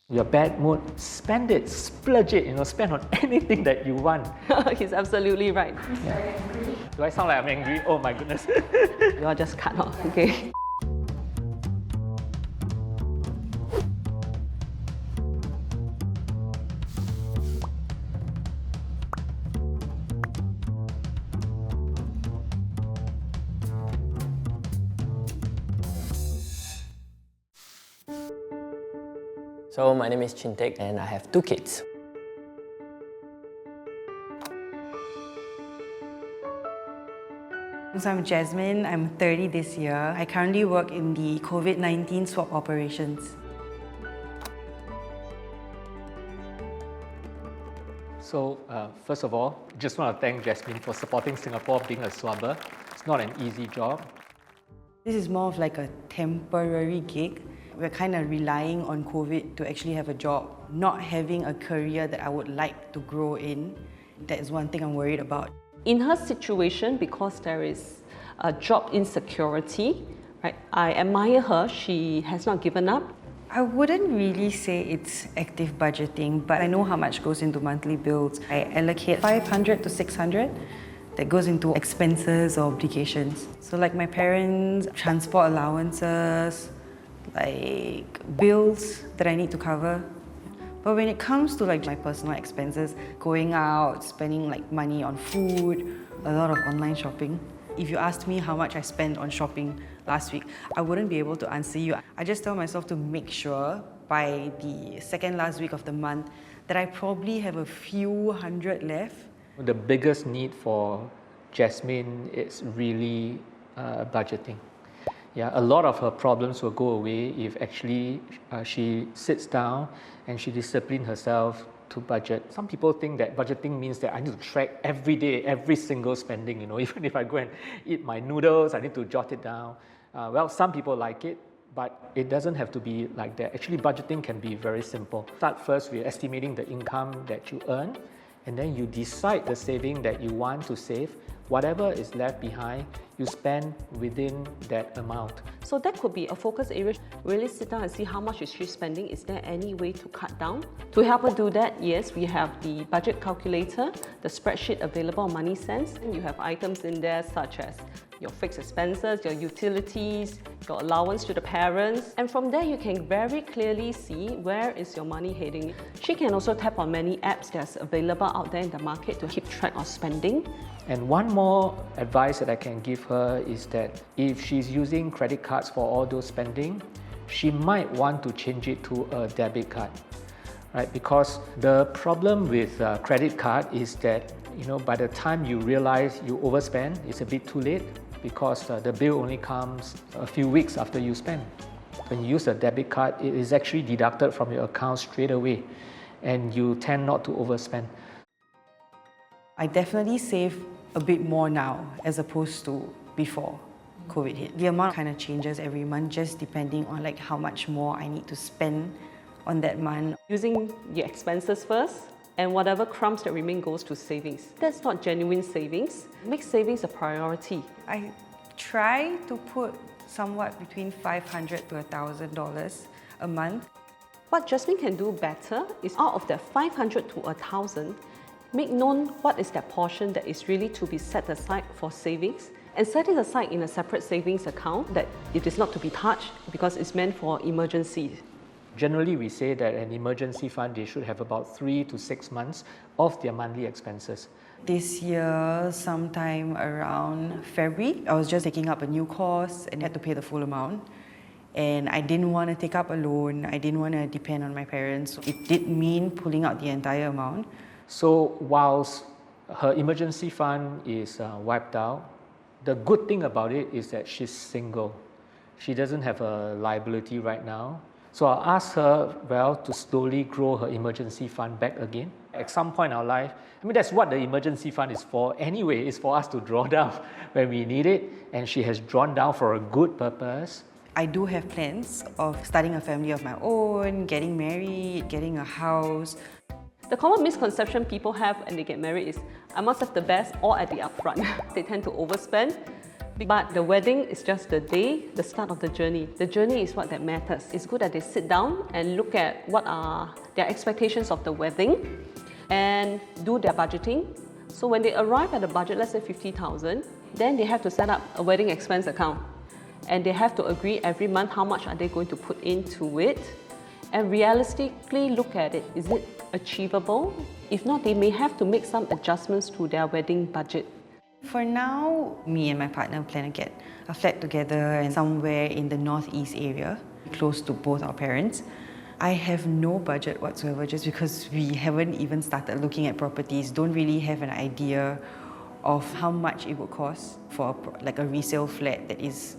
Your bad mood, spend it, splurge it, spend on anything that you want. He's absolutely right. Yeah. Do I sound like I'm angry? Oh my goodness. You're just cut off, okay? So my name is Teck and I have 2 kids. So I'm Jasmin, I'm 30 this year. I currently work in the COVID-19 swap operations. So, first of all, just want to thank Jasmin for supporting Singapore being a swabber. It's not an easy job. This is more of like a temporary gig. We're kind of relying on COVID to actually have a job, not having a career that I would like to grow in. That is one thing I'm worried about. In her situation, because there is a job insecurity, right, I admire her. She has not given up. I wouldn't really say it's active budgeting, but I know how much goes into monthly bills. I allocate 500 to 600 that goes into expenses or obligations. So like my parents, transport allowances, like bills that I need to cover. But when it comes to like my personal expenses, going out, spending like money on food, a lot of online shopping. If you asked me how much I spent on shopping last week, I wouldn't be able to answer you. I just tell myself to make sure by the second last week of the month that I probably have a few hundred left. The biggest need for Jasmin is really budgeting. Yeah, a lot of her problems will go away if actually she sits down and she disciplines herself to budget. Some people think that budgeting means that I need to track every day, every single spending, even if I go and eat my noodles, I need to jot it down. Well, some people like it, but it doesn't have to be like that. Actually, budgeting can be very simple. Start first with estimating the income that you earn, and then you decide the saving that you want to save. Whatever is left behind, you spend within that amount. So that could be a focus area. Really sit down and see how much is she spending. Is there any way to cut down? To help her do that, yes, we have the budget calculator, the spreadsheet available on MoneySense. You have items in there such as your fixed expenses, your utilities, your allowance to the parents. And from there, you can very clearly see where is your money heading. She can also tap on many apps that's available out there in the market to keep track of spending. And one more advice that I can give her is that if she's using credit cards for all those spending, she might want to change it to a debit card, right? Because the problem with credit card is that, by the time you realize you overspend, it's a bit too late because the bill only comes a few weeks after you spend. When you use a debit card, it is actually deducted from your account straight away, and you tend not to overspend. I definitely save a bit more now as opposed to before COVID hit. The amount kind of changes every month just depending on like how much more I need to spend on that month. Using your expenses first, and whatever crumbs that remain goes to savings. That's not genuine savings. Make savings a priority. I try to put somewhat between $500 to $1,000 a month. What Jasmin can do better is out of that 500 to 1,000, make known what is that portion that is really to be set aside for savings, and set it aside in a separate savings account that it is not to be touched because it's meant for emergencies. Generally, we say that an emergency fund, they should have about 3 to 6 months of their monthly expenses. This year, sometime around February, I was just taking up a new course and had to pay the full amount. And I didn't want to take up a loan. I didn't want to depend on my parents. It did mean pulling out the entire amount. So whilst her emergency fund is wiped out, the good thing about it is that she's single. She doesn't have a liability right now. So I'll ask her, to slowly grow her emergency fund back again. At some point in our life, that's what the emergency fund is for anyway, is for us to draw down when we need it. And she has drawn down for a good purpose. I do have plans of starting a family of my own, getting married, getting a house. The common misconception people have when they get married is, I must have the best all at the upfront. They tend to overspend. But the wedding is just the day, the start of the journey. The journey is what that matters. It's good that they sit down and look at what are their expectations of the wedding and do their budgeting. So when they arrive at a budget, let's say 50,000, then they have to set up a wedding expense account. And they have to agree every month how much are they going to put into it, and realistically look at it. Is it achievable? If not, they may have to make some adjustments to their wedding budget. For now, me and my partner plan to get a flat together and somewhere in the northeast area, close to both our parents. I have no budget whatsoever just because we haven't even started looking at properties, don't really have an idea of how much it would cost for like a resale flat that is,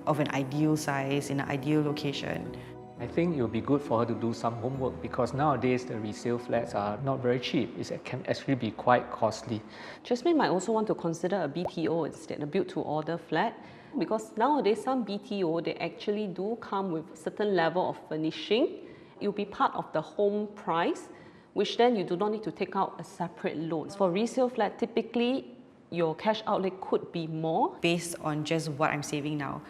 of an ideal size in an ideal location. I think it would be good for her to do some homework because nowadays the resale flats are not very cheap. It can actually be quite costly. Jasmin might also want to consider a BTO instead, a built-to-order flat, because nowadays some BTO, they actually do come with a certain level of furnishing. It will be part of the home price, which then you do not need to take out a separate loan. For resale flat, typically your cash outlay could be more. Based on just what I'm saving now,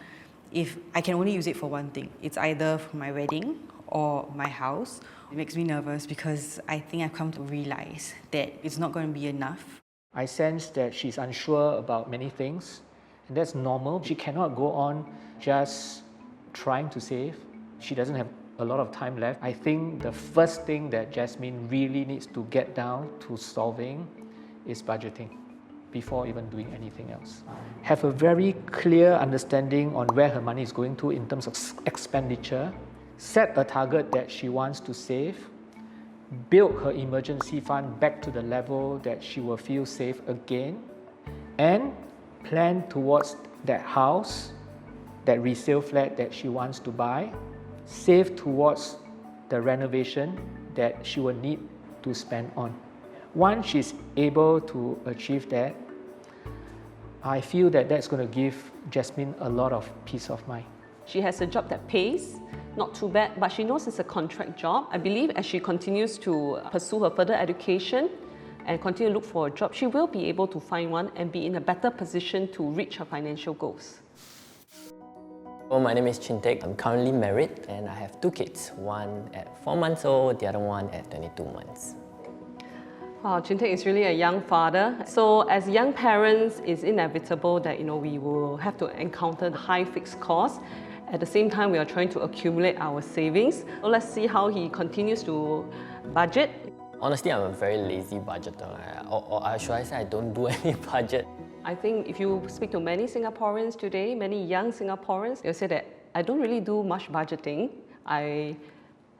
if I can only use it for one thing, it's either for my wedding or my house. It makes me nervous because I think I've come to realize that it's not going to be enough. I sense that she's unsure about many things, and that's normal. She cannot go on just trying to save. She doesn't have a lot of time left. I think the first thing that Jasmin really needs to get down to solving is budgeting before even doing anything else. Have a very clear understanding on where her money is going to in terms of expenditure. Set a target that she wants to save. Build her emergency fund back to the level that she will feel safe again. And plan towards that house, that resale flat that she wants to buy. Save towards the renovation that she will need to spend on. Once she's able to achieve that, I feel that that's going to give Jasmin a lot of peace of mind. She has a job that pays, not too bad, but she knows it's a contract job. I believe as she continues to pursue her further education and continue to look for a job, she will be able to find one and be in a better position to reach her financial goals. Well, my name is Teck. I'm currently married and I have 2 kids, one at 4 months old, the other one at 22 months. Wow, Teck is really a young father. So as young parents, it's inevitable that we will have to encounter high fixed costs. At the same time, we are trying to accumulate our savings. So let's see how he continues to budget. Honestly, I'm a very lazy budgeter. Or should I say I don't do any budget. I think if you speak to many Singaporeans today, many young Singaporeans, they'll say that I don't really do much budgeting. I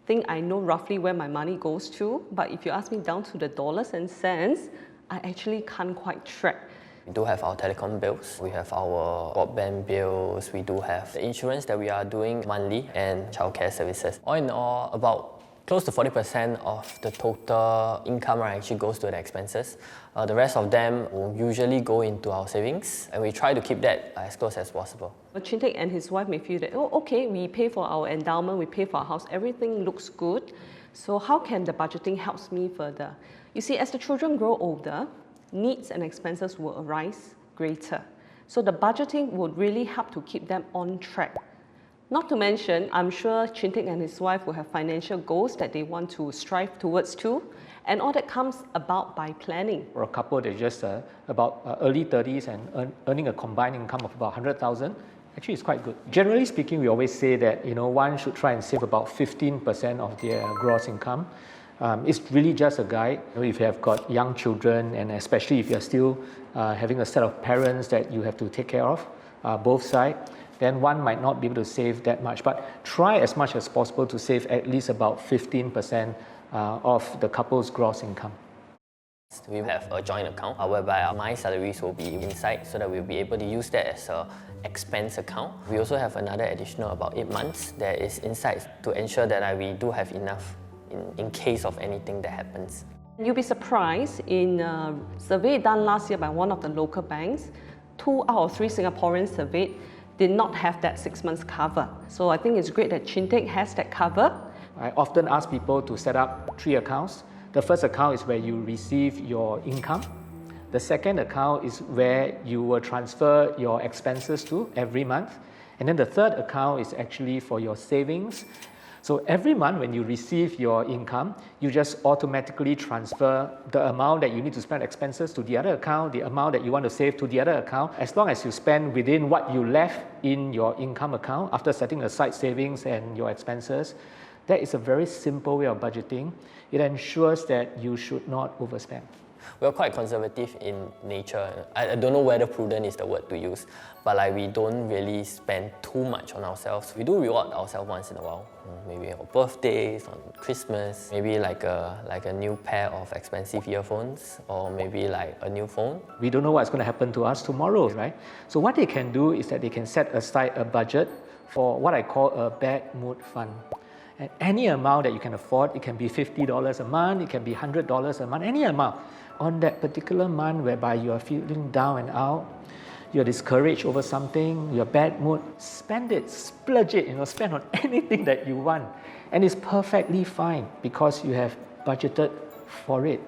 think I know roughly where my money goes to, but if you ask me down to the dollars and cents, I actually can't quite track. We do have our telecom bills, we have our broadband bills, we do have the insurance that we are doing monthly and childcare services. All in all, about close to 40% of the total income actually goes to the expenses. The rest of them will usually go into our savings, and we try to keep that as close as possible. Teck and his wife may feel that, oh, okay, we pay for our endowment, we pay for our house, everything looks good. So how can the budgeting help me further? You see, as the children grow older, needs and expenses will arise greater. So the budgeting would really help to keep them on track. Not to mention, I'm sure Teck and his wife will have financial goals that they want to strive towards too. And all that comes about by planning. For a couple, they're just about early 30s and earning a combined income of about 100,000. Actually, it's quite good. Generally speaking, we always say that one should try and save about 15% of their gross income. It's really just a guide. If you have got young children, and especially if you're still having a set of parents that you have to take care of, both sides, then one might not be able to save that much. But try as much as possible to save at least about 15% of the couple's gross income. We have a joint account whereby my salaries will be inside so that we'll be able to use that as an expense account. We also have another additional about 8 months that is inside to ensure that we do have enough in case of anything that happens. You'll be surprised, in a survey done last year by one of the local banks, 2 out of 3 Singaporeans surveyed did not have that 6 months cover. So I think it's great that Teck has that cover. I often ask people to set up 3 accounts. The first account is where you receive your income. The second account is where you will transfer your expenses to every month. And then the third account is actually for your savings. So every month when you receive your income, you just automatically transfer the amount that you need to spend expenses to the other account, the amount that you want to save to the other account. As long as you spend within what you left in your income account after setting aside savings and your expenses, that is a very simple way of budgeting. It ensures that you should not overspend. We're quite conservative in nature. I don't know whether prudent is the word to use, but we don't really spend too much on ourselves. We do reward ourselves once in a while, maybe on birthdays, on Christmas, maybe like a new pair of expensive earphones, or maybe like a new phone. We don't know what's going to happen to us tomorrow, right? So what they can do is that they can set aside a budget for what I call a bad mood fund. And any amount that you can afford, it can be $50 a month, it can be $100 a month, any amount. On that particular month whereby you are feeling down and out, you're discouraged over something, you're bad mood, spend it, splurge it, spend on anything that you want. And it's perfectly fine because you have budgeted for it.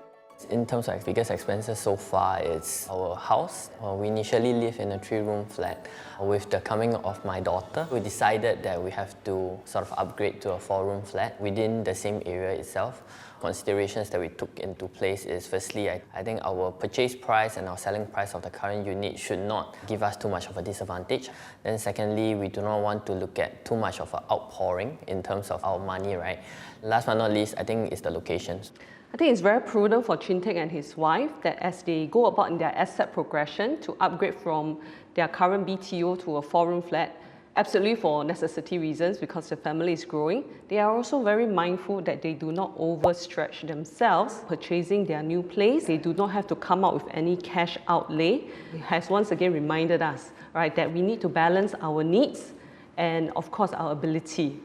In terms of biggest expenses so far, it's our house. We initially lived in a 3-room flat. With the coming of my daughter, we decided that we have to sort of upgrade to a 4-room flat within the same area itself. Considerations that we took into place is, firstly, I think our purchase price and our selling price of the current unit should not give us too much of a disadvantage. Then secondly, we do not want to look at too much of an outpouring in terms of our money, right? Last but not least, I think it's the locations. I think it's very prudent for Teck and his wife that as they go about in their asset progression to upgrade from their current BTO to a 4-room flat, absolutely for necessity reasons because the family is growing, they are also very mindful that they do not overstretch themselves purchasing their new place. They do not have to come out with any cash outlay. It has once again reminded us, right, that we need to balance our needs and of course our ability.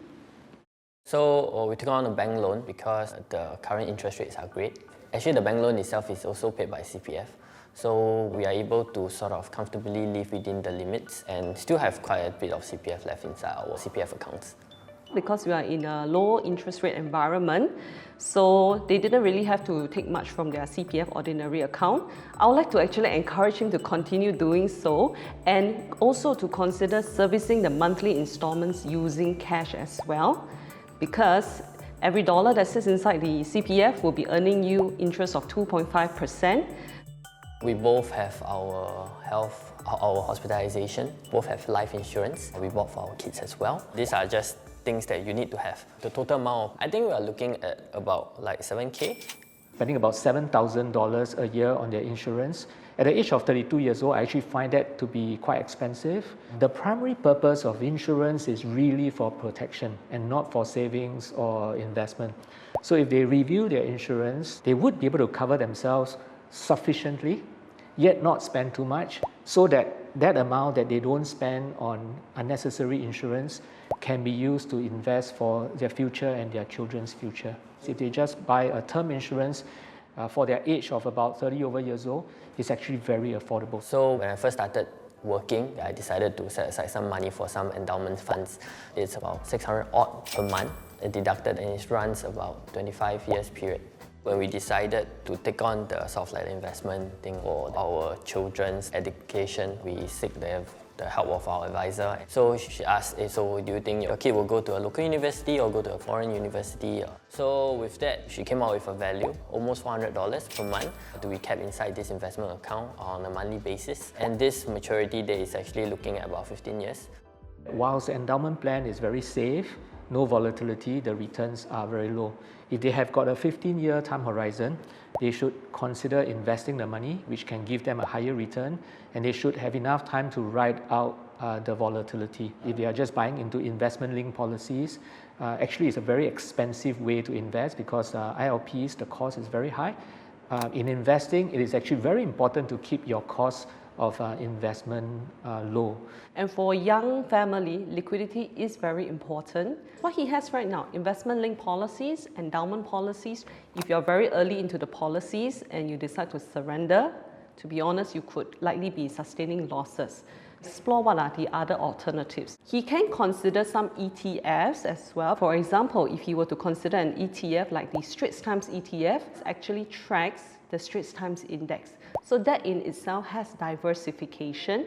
So we took on a bank loan because the current interest rates are great. Actually, the bank loan itself is also paid by CPF. So we are able to sort of comfortably live within the limits and still have quite a bit of CPF left inside our CPF accounts. Because we are in a low interest rate environment, so they didn't really have to take much from their CPF ordinary account. I would like to actually encourage him to continue doing so and also to consider servicing the monthly installments using cash as well, because every dollar that sits inside the CPF will be earning you interest of 2.5%. We both have our health, our hospitalization, both have life insurance. We bought for our kids as well. These are just things that you need to have. The total amount, I think we are looking at about like 7K. Spending about $7,000 a year on their insurance. At the age of 32 years old, I actually find that to be quite expensive. The primary purpose of insurance is really for protection and not for savings or investment. So if they review their insurance, they would be able to cover themselves sufficiently, yet not spend too much, so that that amount that they don't spend on unnecessary insurance can be used to invest for their future and their children's future. If they just buy a term insurance for their age of about 30 over years old, it's actually very affordable. So when I first started working, I decided to set aside some money for some endowment funds. It's about 600 odd per month, deducted, and it runs about 25 years period. When we decided to take on the sort of like investment thing for our children's education, we seek the help of our advisor. So she asked, so do you think your kid will go to a local university or go to a foreign university? So with that, she came out with a value, almost $400 per month, to be kept inside this investment account on a monthly basis. And this maturity date is actually looking at about 15 years. Whilst the endowment plan is very safe, no volatility, the returns are very low. If they have got a 15-year time horizon, they should consider investing the money, which can give them a higher return, and they should have enough time to ride out the volatility. If they are just buying into investment-linked policies, actually it's a very expensive way to invest because ILPs, the cost is very high. In investing, it is actually very important to keep your costs of investment low. And for a young family, liquidity is very important. What he has right now, investment-linked policies, endowment policies, if you're very early into the policies and you decide to surrender, to be honest, you could likely be sustaining losses. Explore what are the other alternatives. He can consider some ETFs as well. For example, if he were to consider an ETF like the Straits Times ETF, it actually tracks the Straits Times index. So that in itself has diversification.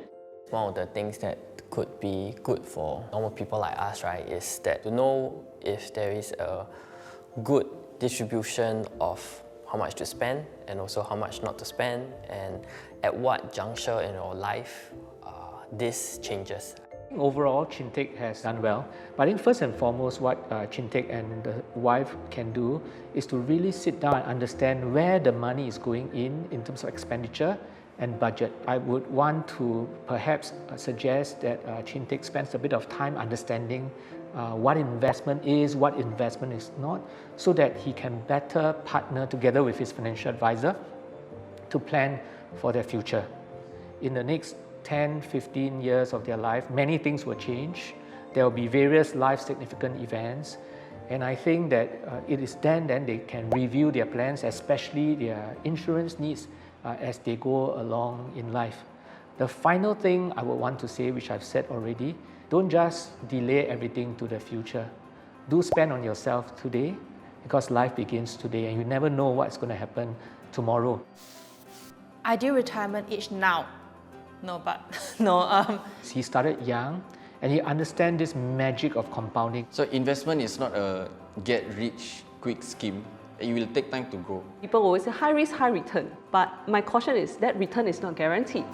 One of the things that could be good for normal people like us, right, is that to know if there is a good distribution of how much to spend and also how much not to spend, and at what juncture in your life this changes. Overall, Chin Teck has done well. But I think first and foremost, what Chin Teck and the wife can do is to really sit down and understand where the money is going in terms of expenditure and budget. I would want to perhaps suggest that Chin Teck spends a bit of time understanding what investment is, what investment is not, so that he can better partner together with his financial advisor to plan for their future. In the next 10, 15 years of their life, many things will change. There will be various life significant events, and I think that it is then they can review their plans, especially their insurance needs as they go along in life. The final thing I would want to say, which I've said already, don't just delay everything to the future. Do spend on yourself today, because life begins today and you never know what's going to happen tomorrow. Ideal retirement age now. He started young and he understands this magic of compounding. So investment is not a get-rich-quick scheme. It will take time to grow. People always say high risk, high return. But my caution is that return is not guaranteed.